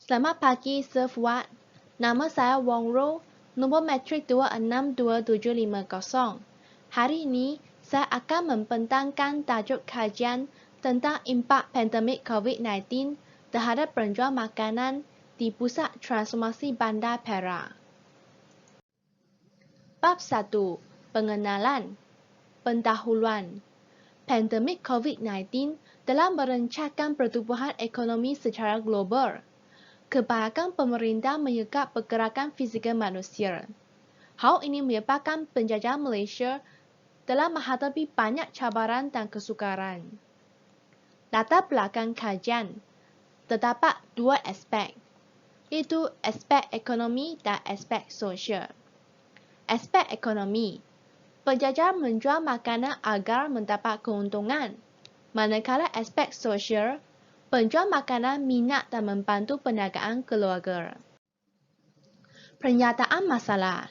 Selamat pagi, Surfwat. Nama saya Wong Ro, nombor metrik 262750. Hari ini, saya akan membentangkan tajuk kajian tentang impak pandemik COVID-19 terhadap penjual makanan di Pusat Transformasi Bandar Perak. Bab 1. Pengenalan. Pendahuluan. Pandemik COVID-19 telah merencahkan pertumbuhan ekonomi secara global. Kebanyakan pemerintah menyekap pergerakan fizikal manusia. Hal ini menyebabkan penjajah Malaysia telah menghadapi banyak cabaran dan kesukaran. Latar belakang kajian terdapat dua aspek, iaitu aspek ekonomi dan aspek sosial. Aspek ekonomi, penjajah menjual makanan agar mendapat keuntungan, manakala aspek sosial, penjual makanan minat dan membantu perniagaan keluarga. Pernyataan masalah.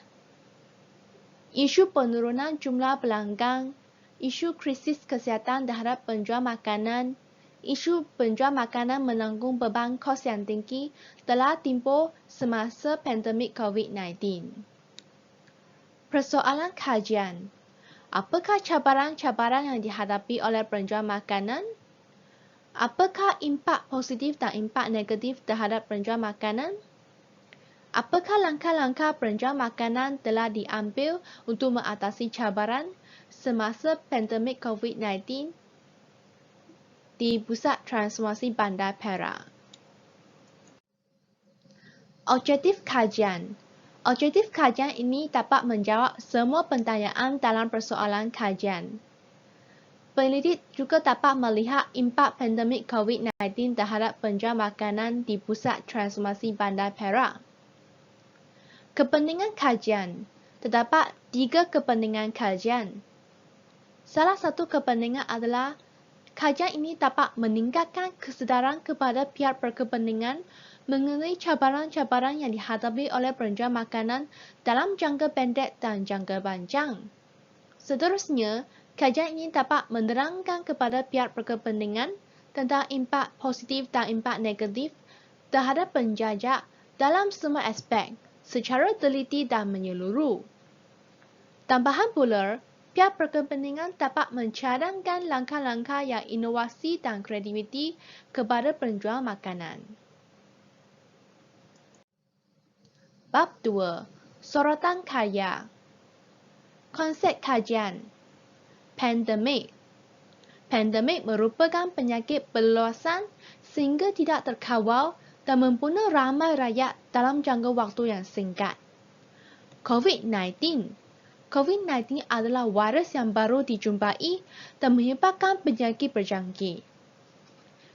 Isu penurunan jumlah pelanggan, isu krisis kesihatan terhadap penjual makanan, isu penjual makanan menanggung beban kos yang tinggi telah timbul semasa pandemik COVID-19. Persoalan kajian. Apakah cabaran-cabaran yang dihadapi oleh penjual makanan? Apakah impak positif dan impak negatif terhadap penjual makanan? Apakah langkah-langkah penjual makanan telah diambil untuk mengatasi cabaran semasa pandemik COVID-19 di Pusat Transformasi Bandar Perak? Objektif kajian. Objektif kajian ini dapat menjawab semua pertanyaan dalam persoalan kajian. Peneliti juga dapat melihat impak pandemik COVID-19 terhadap penjual makanan di Pusat Transformasi Bandar Perak. Kepentingan kajian. Terdapat 3 kepentingan kajian. Salah satu kepentingan adalah kajian ini dapat meningkatkan kesedaran kepada pihak berkepentingan mengenai cabaran-cabaran yang dihadapi oleh penjual makanan dalam jangka pendek dan jangka panjang. Seterusnya, kajian ini dapat menerangkan kepada pihak berkepentingan tentang impak positif dan impak negatif terhadap penjajah dalam semua aspek secara teliti dan menyeluruh. Tambahan pula, pihak berkepentingan dapat mencadangkan langkah-langkah yang inovasi dan kreativiti kepada penjual makanan. Bab 2. Sorotan karya. Konsep kajian. Pandemik. Pandemik merupakan penyakit berluasan sehingga tidak terkawal dan membunuh ramai rakyat dalam jangka waktu yang singkat. COVID-19. COVID-19 adalah virus yang baru dijumpai dan menyebabkan penyakit berjangkit.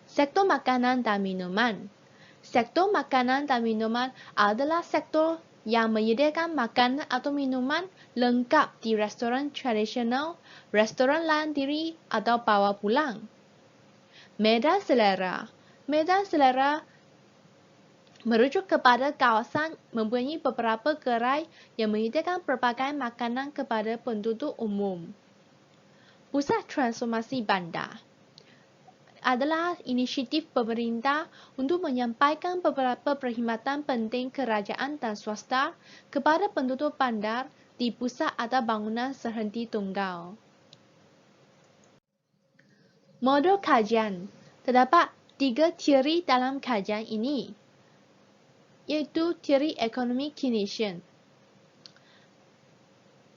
Sektor makanan dan minuman. Sektor makanan dan minuman adalah sektor yang menyediakan makanan atau minuman lengkap di restoran tradisional, restoran layan diri atau bawa pulang. Medan selera. Medan selera merujuk kepada kawasan mempunyai beberapa gerai yang menyediakan pelbagai makanan kepada penduduk umum. Pusat Transformasi Bandar adalah inisiatif pemerintah untuk menyampaikan beberapa perkhidmatan penting kerajaan dan swasta kepada penduduk bandar di pusat atau bangunan sehenti tunggal. Modul kajian. Terdapat 3 teori dalam kajian ini, iaitu teori ekonomi Keynesian.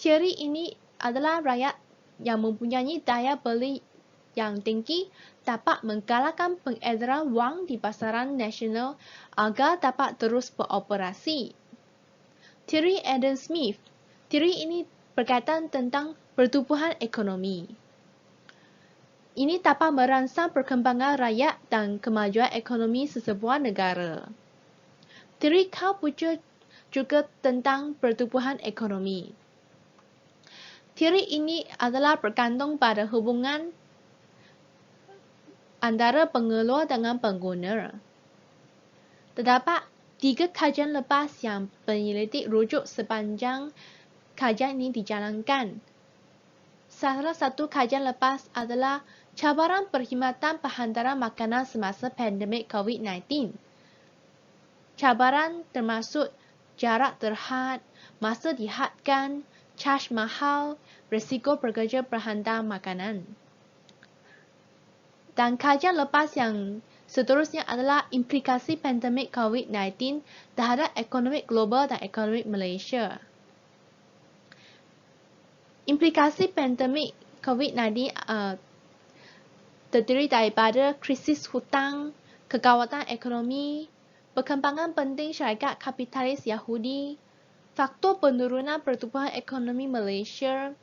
Teori ini adalah rakyat yang mempunyai daya beli yang tinggi dapat menggalakkan pengedaran wang di pasaran nasional agar dapat terus beroperasi. Teori Adam Smith. Teori ini berkaitan tentang pertumbuhan ekonomi. Ini dapat merangsang perkembangan rakyat dan kemajuan ekonomi sesebuah negara. Teori Karl Popper juga tentang pertumbuhan ekonomi. Teori ini adalah bergantung pada hubungan antara pengeluar dengan pengguna. Terdapat 3 kajian lepas yang penyelidik rujuk sepanjang kajian ini dijalankan. Salah satu kajian lepas adalah cabaran perkhidmatan penghantaran makanan semasa pandemik COVID-19. Cabaran termasuk jarak terhad, masa dihadkan, charge mahal, risiko pekerja berhantar makanan. Dan kajian lepas yang seterusnya adalah implikasi pandemik COVID-19 terhadap ekonomi global dan ekonomi Malaysia. Implikasi pandemik COVID-19 terdiri daripada krisis hutang, kegawatan ekonomi, perkembangan penting syarikat kapitalis Yahudi, faktor penurunan pertumbuhan ekonomi Malaysia,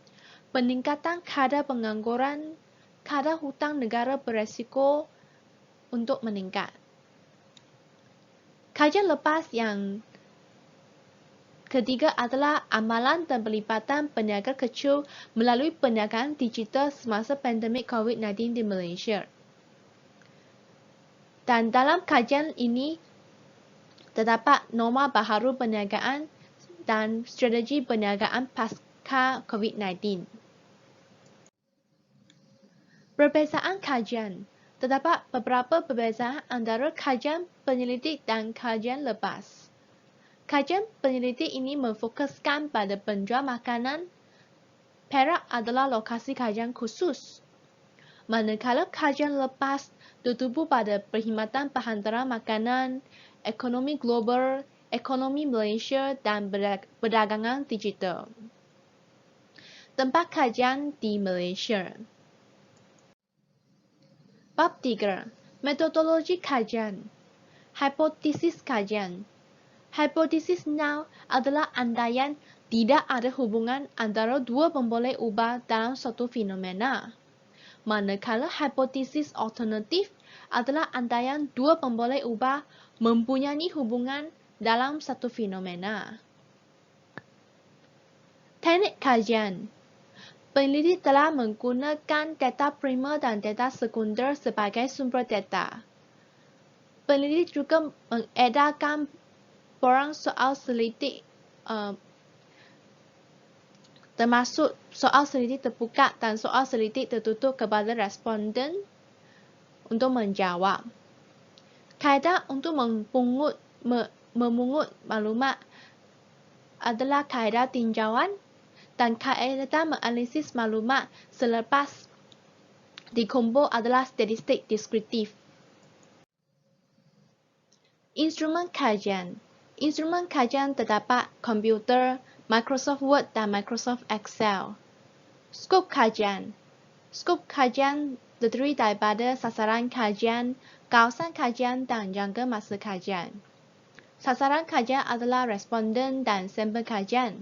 peningkatan kadar pengangguran, kadar hutang negara beresiko untuk meningkat. Kajian lepas yang ketiga adalah amalan dan pelibatan peniaga kecil melalui perniagaan digital semasa pandemik COVID-19 di Malaysia. Dan dalam kajian ini terdapat norma baharu perniagaan dan strategi perniagaan pasca COVID-19. Perbezaan kajian. Terdapat beberapa perbezaan antara kajian penyelidik dan kajian lepas. Kajian penyelidik ini memfokuskan pada penjual makanan. Perak adalah lokasi kajian khusus. Manakala kajian lepas tertubu pada perkhidmatan penghantaran makanan, ekonomi global, ekonomi Malaysia dan perdagangan digital. Tempat kajian di Malaysia. Bab 3. Metodologi kajian. Hipotesis kajian. Hipotesis nol adalah andaian tidak ada hubungan antara dua pemboleh ubah dalam suatu fenomena. Manakala hipotesis alternatif adalah andaian dua pemboleh ubah mempunyai hubungan dalam satu fenomena. Teknik kajian. Peneliti telah menggunakan data primer dan data sekunder sebagai sumber data. Peneliti juga mengedarkan borang soal selidik termasuk soal selidik terbuka dan soal selidik tertutup kepada responden untuk menjawab. Kaedah untuk memungut maklumat adalah kaedah tinjauan dan kaedah menganalisis maklumat selepas dikumpul adalah statistik deskriptif. Instrumen kajian. Instrumen kajian terdapat komputer, Microsoft Word dan Microsoft Excel. Skop kajian. Skop kajian terdiri daripada sasaran kajian, kawasan kajian dan jangka masa kajian. Sasaran kajian adalah responden dan sampel kajian.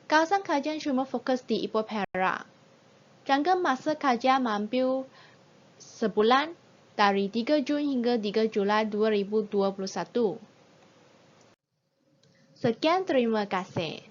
Kawasan kajian cuma fokus di Ipoh Perak. Jangka masa kajian mampir sebulan dari 3 Jun hingga 3 Julai 2021. Sekian, terima kasih.